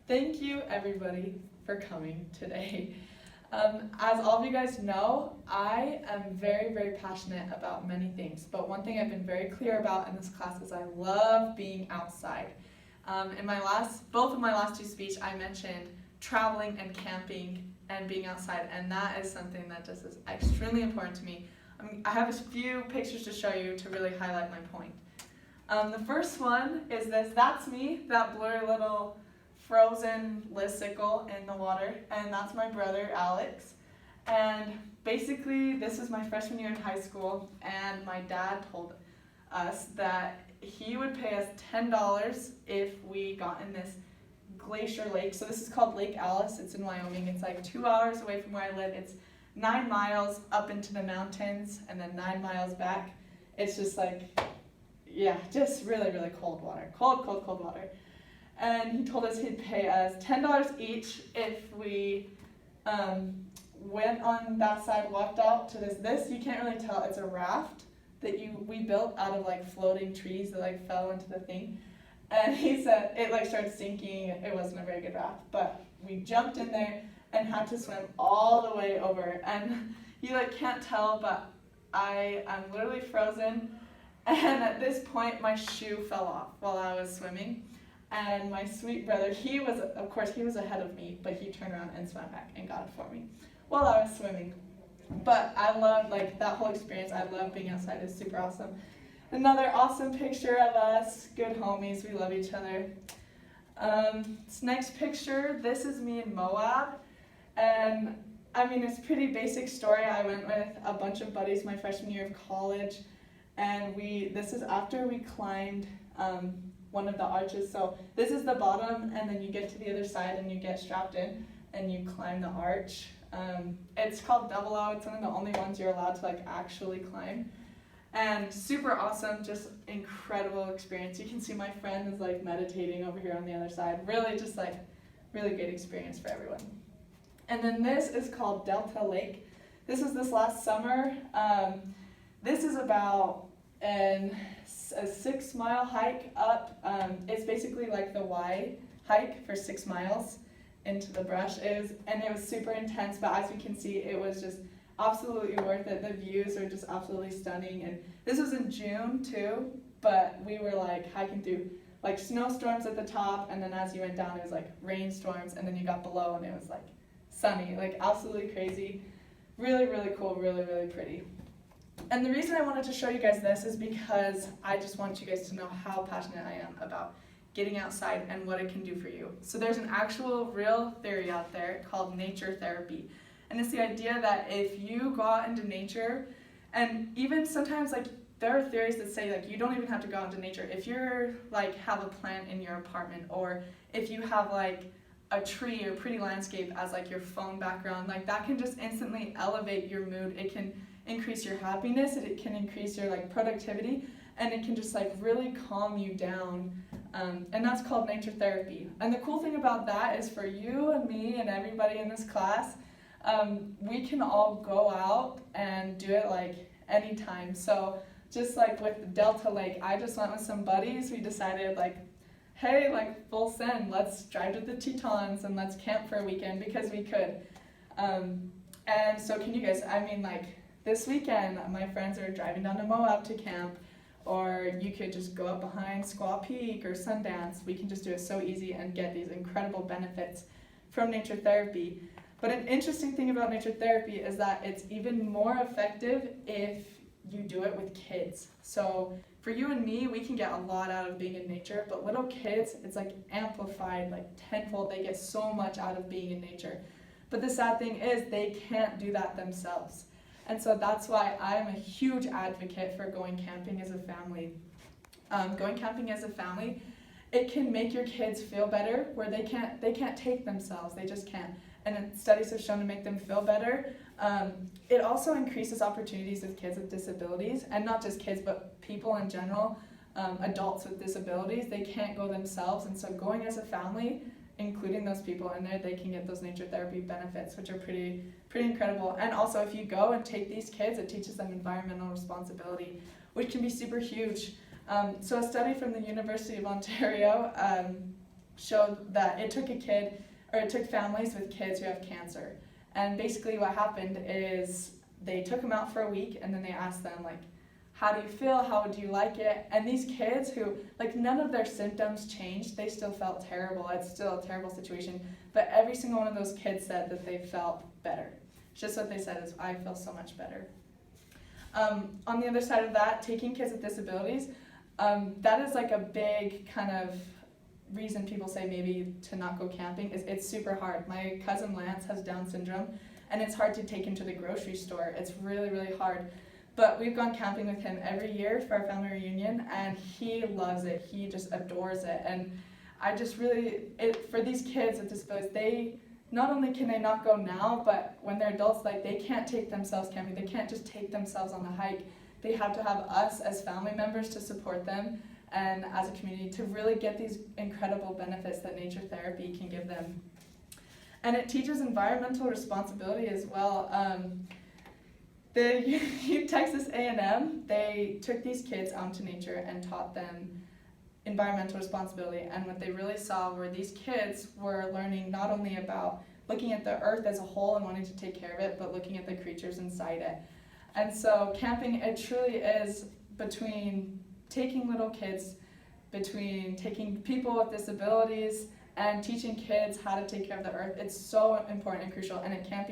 Thank you everybody for coming today. As all of you guys know, I am very, very passionate about many things, but one thing I've been very clear about in this class is I love being outside. In both of my last two speeches, I mentioned traveling and camping and being outside, and that is something that just is extremely important to me. I have a few pictures to show you to really highlight my point. The first one is this. That's me, that blurry little frozen listicle in the water, and that's my brother Alex. And basically this was my freshman year in high school, and my dad told us that he would pay us $10 if we got in this glacier lake. So this is called Lake Alice. It's in Wyoming. It's like 2 hours away from where I live. It's 9 miles up into the mountains and then 9 miles back. It's just like, yeah, just really, really cold water. Cold water. And he told us he'd pay us $10 each if we went on that side, walked out to this. You can't really tell. It's a raft that we built out of like floating trees that like fell into the thing. And he said it like started sinking. It wasn't a very good raft, but we jumped in there and had to swim all the way over. And you like can't tell, but I am literally frozen. And at this point, my shoe fell off while I was swimming. And my sweet brother, he was ahead of me, but he turned around and swam back and got it for me while I was swimming. But I love like that whole experience. I love being outside. It's super awesome. Another awesome picture of us, good homies. We love each other. This next picture, this is me in Moab. And I mean, it's a pretty basic story. I went with a bunch of buddies my freshman year of college. And this is after we climbed one of the arches. So this is the bottom, and then you get to the other side and you get strapped in and you climb the arch. It's called Double O. It's one of the only ones you're allowed to like actually climb. And super awesome, just incredible experience. You can see my friend is like meditating over here on the other side. Really just like really great experience for everyone. And then this is called Delta Lake. This was this last summer. This is about a 6-mile hike up. It's basically like the Y hike for 6 miles into the brush. It was super intense, but as you can see, it was just absolutely worth it. The views are just absolutely stunning. And this was in June too, but we were like hiking through like snowstorms at the top, and then as you went down, it was like rainstorms, and then you got below and it was like sunny, like absolutely crazy. Really, really cool, really, really pretty. And the reason I wanted to show you guys this is because I just want you guys to know how passionate I am about getting outside and what it can do for you. So there's an actual real theory out there called nature therapy. And it's the idea that if you go out into nature, and even sometimes like there are theories that say like you don't even have to go out into nature. If you're like have a plant in your apartment, or if you have like a tree or pretty landscape as like your phone background, like that can just instantly elevate your mood. It can increase your happiness, it can increase your like productivity, and it can just like really calm you down. And that's called nature therapy. And the cool thing about that is for you and me and everybody in this class, we can all go out and do it like anytime. So just like with Delta Lake, I just went with some buddies. We decided like, hey, like full send, let's drive to the Tetons and let's camp for a weekend because we could. And so can you guys, I mean like this weekend, my friends are driving down to Moab to camp, or you could just go up behind Squaw Peak or Sundance. We can just do it so easy and get these incredible benefits from nature therapy. But an interesting thing about nature therapy is that it's even more effective if you do it with kids. So for you and me, we can get a lot out of being in nature, but little kids, it's like amplified like tenfold. They get so much out of being in nature. But the sad thing is they can't do that themselves. And so that's why I'm a huge advocate for going camping as a family. Going camping as a family, it can make your kids feel better where they can't take themselves, they just can't. And studies have shown to make them feel better. It also increases opportunities with kids with disabilities, and not just kids, but people in general, adults with disabilities. They can't go themselves, and so going as a family, including those people in there, they can get those nature therapy benefits, which are pretty incredible. And also, if you go and take these kids, it teaches them environmental responsibility, which can be super huge. So a study from the University of Ontario showed that it took families with kids who have cancer. And basically what happened is they took them out for a week, and then they asked them, like, how do you feel? How would you like it? And these kids who, like, none of their symptoms changed. They still felt terrible. It's still a terrible situation. But every single one of those kids said that they felt better. Just what they said is, I feel so much better. On the other side of that, taking kids with disabilities, that is like a big kind of reason people say maybe to not go camping is it's super hard. My cousin Lance has Down syndrome, and it's hard to take him to the grocery store. It's really, really hard. But we've gone camping with him every year for our family reunion, and he loves it. He just adores it. And I just really, for these kids with disabilities, they not only can they not go now, but when they're adults, like, they can't take themselves camping. They can't just take themselves on a hike. They have to have us as family members to support them, and as a community to really get these incredible benefits that nature therapy can give them. And it teaches environmental responsibility as well. Texas A&M, they took these kids out into nature and taught them environmental responsibility, and what they really saw were these kids were learning not only about looking at the earth as a whole and wanting to take care of it, but looking at the creatures inside it. And so camping, it truly is between taking little kids, between taking people with disabilities and teaching kids how to take care of the earth. It's so important and crucial, and it can't be done